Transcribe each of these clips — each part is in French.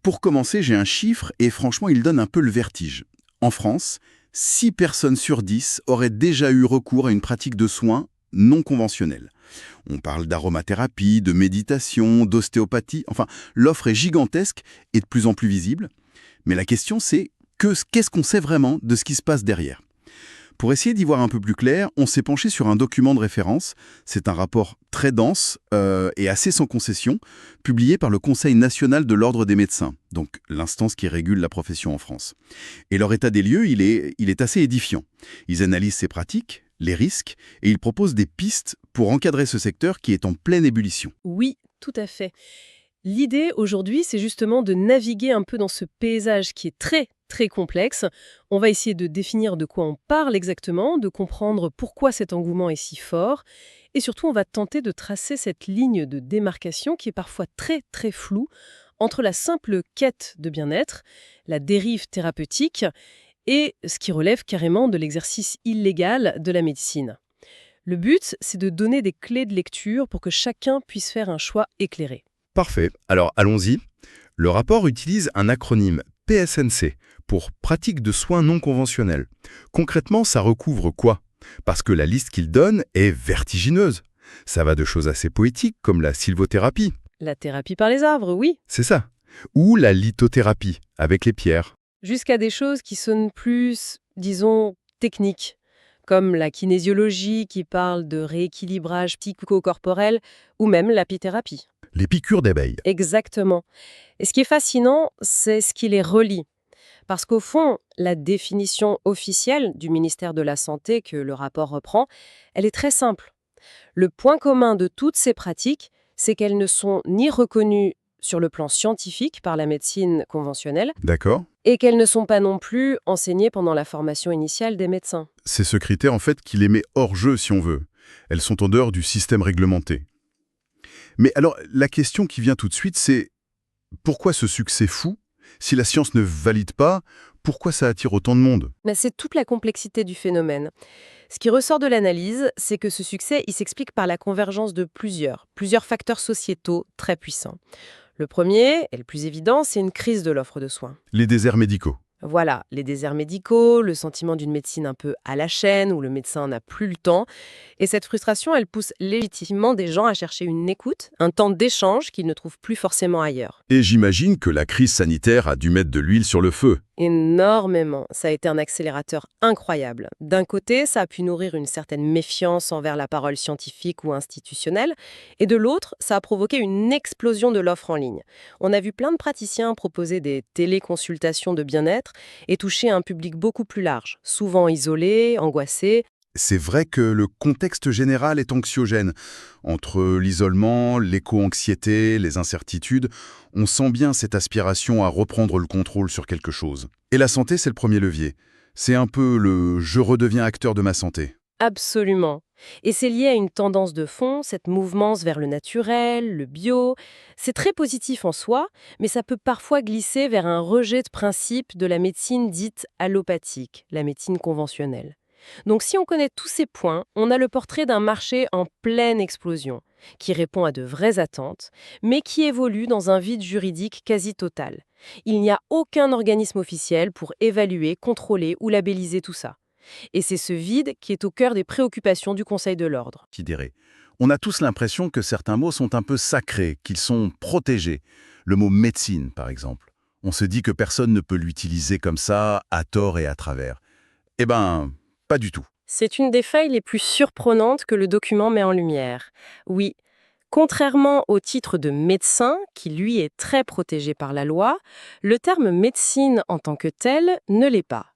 Pour commencer, j'ai un chiffre et franchement, il donne un peu le vertige. En France, 6 personnes sur 10 auraient déjà eu recours à une pratique de soins non conventionnelle. On parle d'aromathérapie, de méditation, d'ostéopathie, enfin, l'offre est gigantesque et de plus en plus visible. Mais la question c'est, qu'est-ce qu'on sait vraiment de ce qui se passe derrière? Pour essayer d'y voir un peu plus clair, on s'est penché sur un document de référence. C'est un rapport très dense et assez sans concession, publié par le Conseil national de l'Ordre des médecins, donc l'instance qui régule la profession en France. Et leur état des lieux, il est assez édifiant. Ils analysent ces pratiques, les risques, et ils proposent des pistes pour encadrer ce secteur qui est en pleine ébullition. Oui, tout à fait. L'idée aujourd'hui, c'est justement de naviguer un peu dans ce paysage qui est très, très complexe. On va essayer de définir de quoi on parle exactement, de comprendre pourquoi cet engouement est si fort. Et surtout, on va tenter de tracer cette ligne de démarcation qui est parfois très, très floue entre la simple quête de bien-être, la dérive thérapeutique et ce qui relève carrément de l'exercice illégal de la médecine. Le but, c'est de donner des clés de lecture pour que chacun puisse faire un choix éclairé. Parfait. Alors allons-y. Le rapport utilise un acronyme PSNC pour pratique de soins non conventionnels. Concrètement, ça recouvre quoi? Parce que la liste qu'il donne est vertigineuse. Ça va de choses assez poétiques comme la sylvothérapie. La thérapie par les arbres, oui, C'est ça. Ou la lithothérapie avec les pierres. jusqu'à des choses qui sonnent plus, disons, techniques, comme la kinésiologie qui parle de rééquilibrage psychocorporel ou même l'apithérapie. Les piqûres d'abeilles. Exactement. Et ce qui est fascinant, c'est ce qui les relie. Parce qu'au fond, la définition officielle du ministère de la Santé que le rapport reprend, elle est très simple. Le point commun de toutes ces pratiques, c'est qu'elles ne sont ni reconnues sur le plan scientifique par la médecine conventionnelle D'accord. et qu'elles ne sont pas non plus enseignées pendant la formation initiale des médecins. C'est ce critère en fait qui les met hors jeu si on veut. Elles sont en dehors du système réglementé. Mais alors, la question qui vient tout de suite, c'est pourquoi ce succès fou? Si la science ne valide pas, pourquoi ça attire autant de monde? Mais c'est toute la complexité du phénomène. Ce qui ressort de l'analyse, c'est que ce succès, il s'explique par la convergence de plusieurs facteurs sociétaux très puissants. Le premier, et le plus évident, c'est une crise de l'offre de soins. Les déserts médicaux. Voilà, les déserts médicaux, le sentiment d'une médecine un peu à la chaîne où le médecin n'a plus le temps. Et cette frustration, elle pousse légitimement des gens à chercher une écoute, un temps d'échange qu'ils ne trouvent plus forcément ailleurs. Et j'imagine que la crise sanitaire a dû mettre de l'huile sur le feu. Énormément. Ça a été un accélérateur incroyable. D'un côté, ça a pu nourrir une certaine méfiance envers la parole scientifique ou institutionnelle, et de l'autre, ça a provoqué une explosion de l'offre en ligne. On a vu plein de praticiens proposer des téléconsultations de bien-être et toucher un public beaucoup plus large, souvent isolé, angoissé. C'est vrai que le contexte général est anxiogène. Entre l'isolement, l'éco-anxiété, les incertitudes, on sent bien cette aspiration à reprendre le contrôle sur quelque chose. Et la santé, c'est le premier levier. C'est un peu le « je redeviens acteur de ma santé ». Absolument. Et c'est lié à une tendance de fond, cette mouvance vers le naturel, le bio. C'est très positif en soi, mais ça peut parfois glisser vers un rejet de principe de la médecine dite allopathique, la médecine conventionnelle. Donc si on connaît tous ces points, on a le portrait d'un marché en pleine explosion, qui répond à de vraies attentes, mais qui évolue dans un vide juridique quasi total. Il n'y a aucun organisme officiel pour évaluer, contrôler ou labelliser tout ça. Et c'est ce vide qui est au cœur des préoccupations du Conseil de l'Ordre. Considéré. On a tous l'impression que certains mots sont un peu sacrés, qu'ils sont protégés. Le mot médecine, par exemple. On se dit que personne ne peut l'utiliser comme ça, à tort et à travers. Eh ben, pas du tout. C'est une des failles les plus surprenantes que le document met en lumière. Oui, contrairement au titre de médecin, qui lui est très protégé par la loi, le terme médecine en tant que tel ne l'est pas.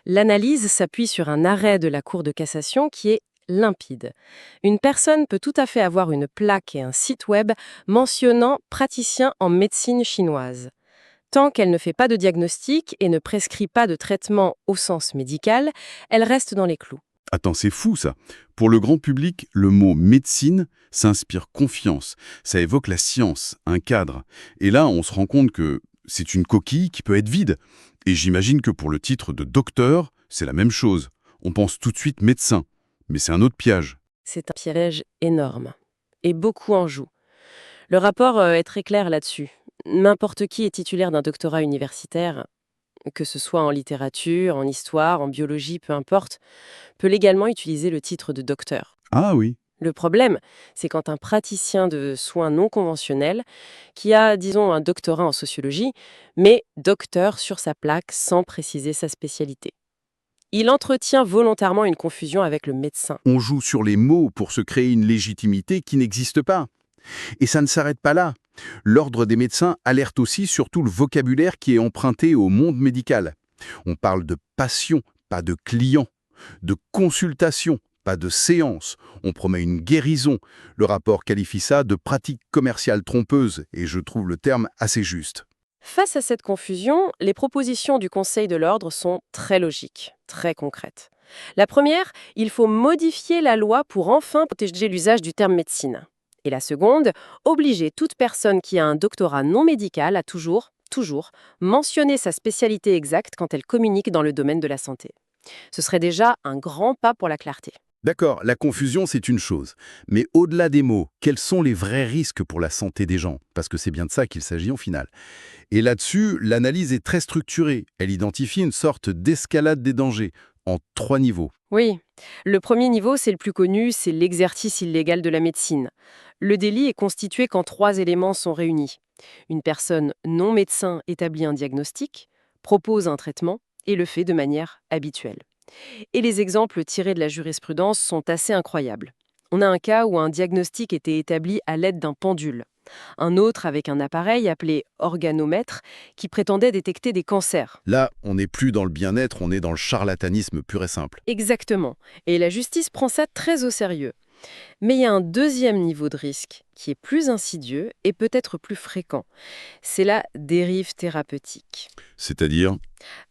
L'analyse s'appuie sur un arrêt de la Cour de cassation qui est limpide. Une personne peut tout à fait avoir une plaque et un site web mentionnant praticien en médecine chinoise. Tant qu'elle ne fait pas de diagnostic et ne prescrit pas de traitement au sens médical, elle reste dans les clous. Attends, c'est fou ça. Pour le grand public, le mot médecine s'inspire confiance. Ça évoque la science, un cadre. Et là, on se rend compte que c'est une coquille qui peut être vide. Et j'imagine que pour le titre de docteur, c'est la même chose. On pense tout de suite médecin. Mais c'est un autre piège. C'est un piège énorme. Et beaucoup en jouent. Le rapport est très clair là-dessus. N'importe qui est titulaire d'un doctorat universitaire, que ce soit en littérature, en histoire, en biologie, peu importe, peut légalement utiliser le titre de docteur. Ah oui. Le problème, c'est quand un praticien de soins non conventionnels, qui a, disons, un doctorat en sociologie, met docteur sur sa plaque sans préciser sa spécialité. Il entretient volontairement une confusion avec le médecin. On joue sur les mots pour se créer une légitimité qui n'existe pas. Et ça ne s'arrête pas là. L'Ordre des médecins alerte aussi sur tout le vocabulaire qui est emprunté au monde médical. On parle de patient, pas de client, de consultation, pas de séance. On promet une guérison. Le rapport qualifie ça de pratique commerciale trompeuse, et je trouve le terme assez juste. Face à cette confusion, les propositions du Conseil de l'Ordre sont très logiques, très concrètes. La première, il faut modifier la loi pour enfin protéger l'usage du terme médecine. Et la seconde, obliger toute personne qui a un doctorat non médical à toujours mentionner sa spécialité exacte quand elle communique dans le domaine de la santé. Ce serait déjà un grand pas pour la clarté. D'accord, la confusion, c'est une chose. Mais au-delà des mots, quels sont les vrais risques pour la santé des gens? Parce que c'est bien de ça qu'il s'agit au final. Et là-dessus, l'analyse est très structurée. Elle identifie une sorte d'escalade des dangers, en 3 niveaux. Oui, le premier niveau, c'est le plus connu, c'est l'exercice illégal de la médecine. Le délit est constitué quand 3 éléments sont réunis. Une personne non médecin établit un diagnostic, propose un traitement et le fait de manière habituelle. Et les exemples tirés de la jurisprudence sont assez incroyables. On a un cas où un diagnostic était établi à l'aide d'un pendule. Un autre avec un appareil appelé organomètre qui prétendait détecter des cancers. Là, on n'est plus dans le bien-être, on est dans le charlatanisme pur et simple. Exactement. Et la justice prend ça très au sérieux. Mais il y a un deuxième niveau de risque qui est plus insidieux et peut-être plus fréquent. C'est la dérive thérapeutique. C'est-à-dire,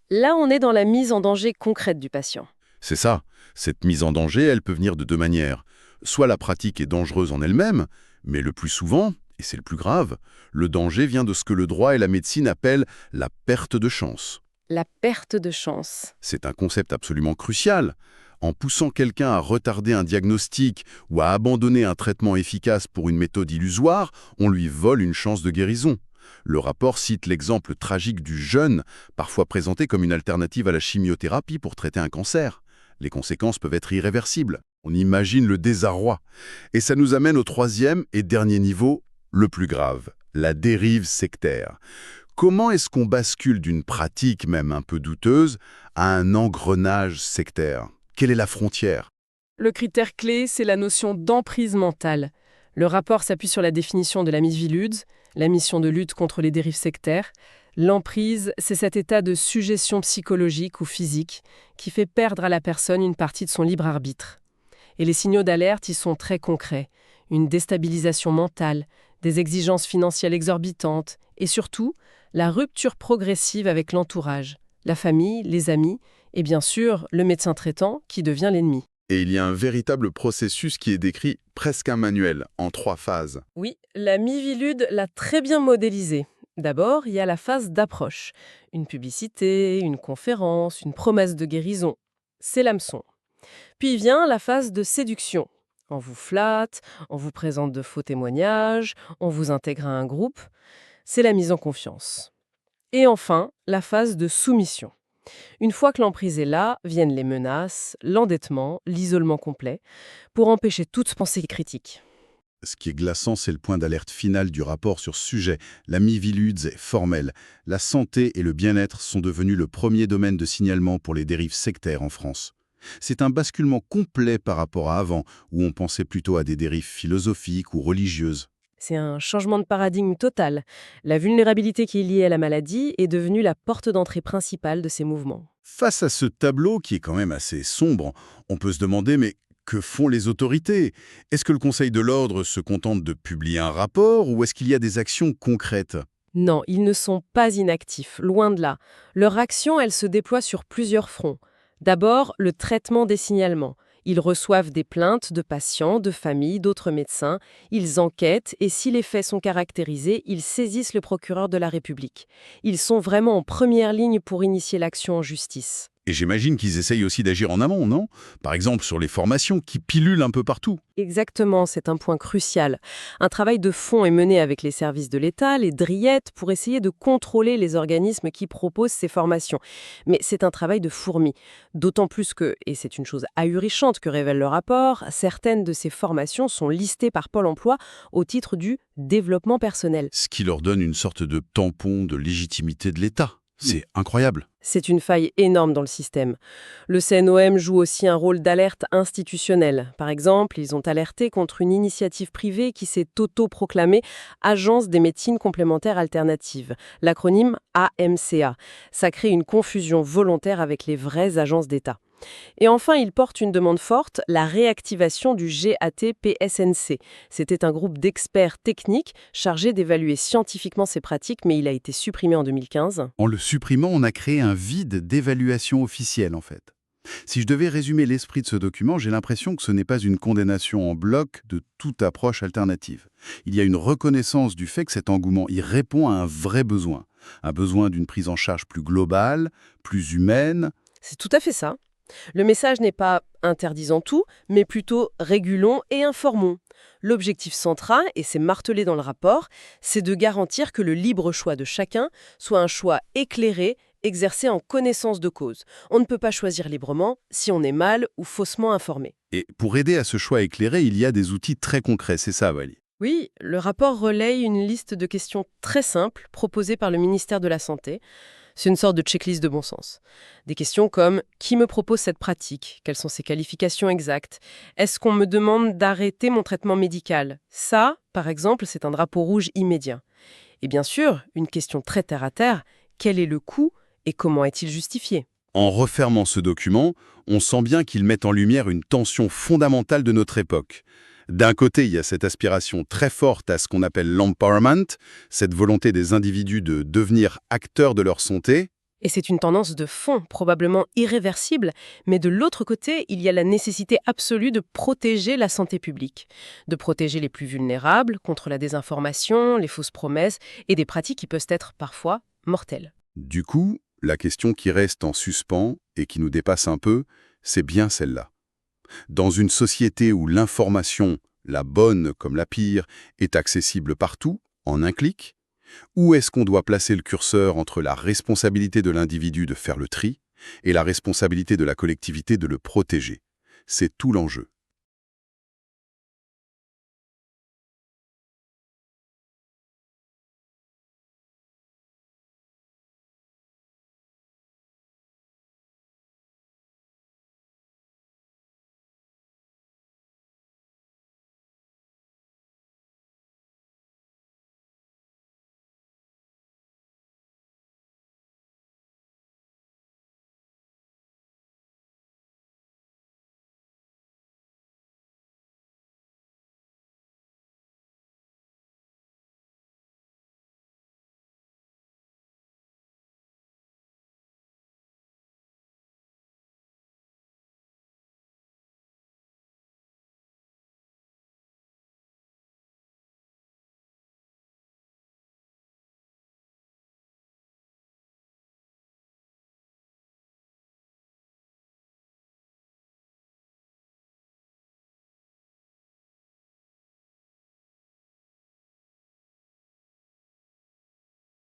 Là, on est dans la mise en danger concrète du patient. c'est ça, cette mise en danger, elle peut venir de 2 manières. Soit la pratique est dangereuse en elle-même, mais le plus souvent, et c'est le plus grave, le danger vient de ce que le droit et la médecine appellent la perte de chance. La perte de chance. C'est un concept absolument crucial. En poussant quelqu'un à retarder un diagnostic ou à abandonner un traitement efficace pour une méthode illusoire, on lui vole une chance de guérison. Le rapport cite l'exemple tragique du jeûne, parfois présenté comme une alternative à la chimiothérapie pour traiter un cancer. Les conséquences peuvent être irréversibles. On imagine le désarroi. Et ça nous amène au 3e et dernier niveau, le plus grave, la dérive sectaire. Comment est-ce qu'on bascule d'une pratique, même un peu douteuse, à un engrenage sectaire? Quelle est la frontière? Le critère clé, c'est la notion d'emprise mentale. Le rapport s'appuie sur la définition de la Misviludes, la mission de lutte contre les dérives sectaires. L'emprise, c'est cet état de suggestion psychologique ou physique qui fait perdre à la personne une partie de son libre arbitre. Et les signaux d'alerte y sont très concrets. Une déstabilisation mentale, des exigences financières exorbitantes et surtout, la rupture progressive avec l'entourage, la famille, les amis et bien sûr le médecin traitant qui devient l'ennemi. Et il y a un véritable processus qui est décrit presque un manuel, en 3 phases. Oui, la Miviludes l'a très bien modélisé. D'abord, il y a la phase d'approche. Une publicité, une conférence, une promesse de guérison. C'est l'hameçon. Puis vient la phase de séduction. On vous flatte, on vous présente de faux témoignages, on vous intègre à un groupe. C'est la mise en confiance. Et enfin, la phase de soumission. Une fois que l'emprise est là, viennent les menaces, l'endettement, l'isolement complet, pour empêcher toute pensée critique. Ce qui est glaçant, c'est le point d'alerte final du rapport sur ce sujet. La Miviludes est formelle. La santé et le bien-être sont devenus le premier domaine de signalement pour les dérives sectaires en France. C'est un basculement complet par rapport à avant, où on pensait plutôt à des dérives philosophiques ou religieuses. C'est un changement de paradigme total. La vulnérabilité qui est liée à la maladie est devenue la porte d'entrée principale de ces mouvements. Face à ce tableau qui est quand même assez sombre, on peut se demander, mais que font les autorités? Est-ce que le Conseil de l'Ordre se contente de publier un rapport ou est-ce qu'il y a des actions concrètes? Non, ils ne sont pas inactifs, loin de là. Leur action, elle se déploie sur plusieurs fronts. D'abord, le traitement des signalements. Ils reçoivent des plaintes de patients, de familles, d'autres médecins. Ils enquêtent et si les faits sont caractérisés, ils saisissent le procureur de la République. Ils sont vraiment en première ligne pour initier l'action en justice. Et j'imagine qu'ils essayent aussi d'agir en amont, non? Par exemple, sur les formations qui pilulent un peu partout. Exactement, c'est un point crucial. Un travail de fond est mené avec les services de l'État, les DRIET, pour essayer de contrôler les organismes qui proposent ces formations. Mais c'est un travail de fourmi. D'autant plus que, et c'est une chose ahurissante que révèle le rapport, certaines de ces formations sont listées par Pôle emploi au titre du développement personnel. Ce qui leur donne une sorte de tampon de légitimité de l'État. C'est incroyable. C'est une faille énorme dans le système. Le CNOM joue aussi un rôle d'alerte institutionnelle. Par exemple, ils ont alerté contre une initiative privée qui s'est auto-proclamée Agence des médecines complémentaires alternatives, l'acronyme AMCA. Ça crée une confusion volontaire avec les vraies agences d'État. Et enfin, il porte une demande forte, la réactivation du GAT-PSNC. C'était un groupe d'experts techniques chargé d'évaluer scientifiquement ces pratiques, mais il a été supprimé en 2015. En le supprimant, on a créé un vide d'évaluation officielle, en fait. Si je devais résumer l'esprit de ce document, j'ai l'impression que ce n'est pas une condamnation en bloc de toute approche alternative. Il y a une reconnaissance du fait que cet engouement y répond à un vrai besoin. Un besoin d'une prise en charge plus globale, plus humaine. C'est tout à fait ça. Le message n'est pas interdisant tout, mais plutôt régulons et informons. L'objectif central, et c'est martelé dans le rapport, c'est de garantir que le libre choix de chacun soit un choix éclairé, exercé en connaissance de cause. On ne peut pas choisir librement si on est mal ou faussement informé. Et pour aider à ce choix éclairé, il y a des outils très concrets, c'est ça, Wally? Oui, le rapport relaye une liste de questions très simples proposées par le ministère de la Santé. C'est une sorte de checklist de bon sens. Des questions comme « Qui me propose cette pratique ? Quelles sont ses qualifications exactes ? Est-ce qu'on me demande d'arrêter mon traitement médical ?» Ça, par exemple, c'est un drapeau rouge immédiat. Et bien sûr, une question très terre-à-terre, quel est le coût et comment est-il justifié ? En refermant ce document, on sent bien qu'il met en lumière une tension fondamentale de notre époque. D'un côté, il y a cette aspiration très forte à ce qu'on appelle l'empowerment, cette volonté des individus de devenir acteurs de leur santé. Et c'est une tendance de fond, probablement irréversible, mais de l'autre côté, il y a la nécessité absolue de protéger la santé publique, de protéger les plus vulnérables contre la désinformation, les fausses promesses et des pratiques qui peuvent être parfois mortelles. Du coup, la question qui reste en suspens et qui nous dépasse un peu, c'est bien celle-là. Dans une société où l'information, la bonne comme la pire, est accessible partout, en un clic, où est-ce qu'on doit placer le curseur entre la responsabilité de l'individu de faire le tri et la responsabilité de la collectivité de le protéger? C'est tout l'enjeu.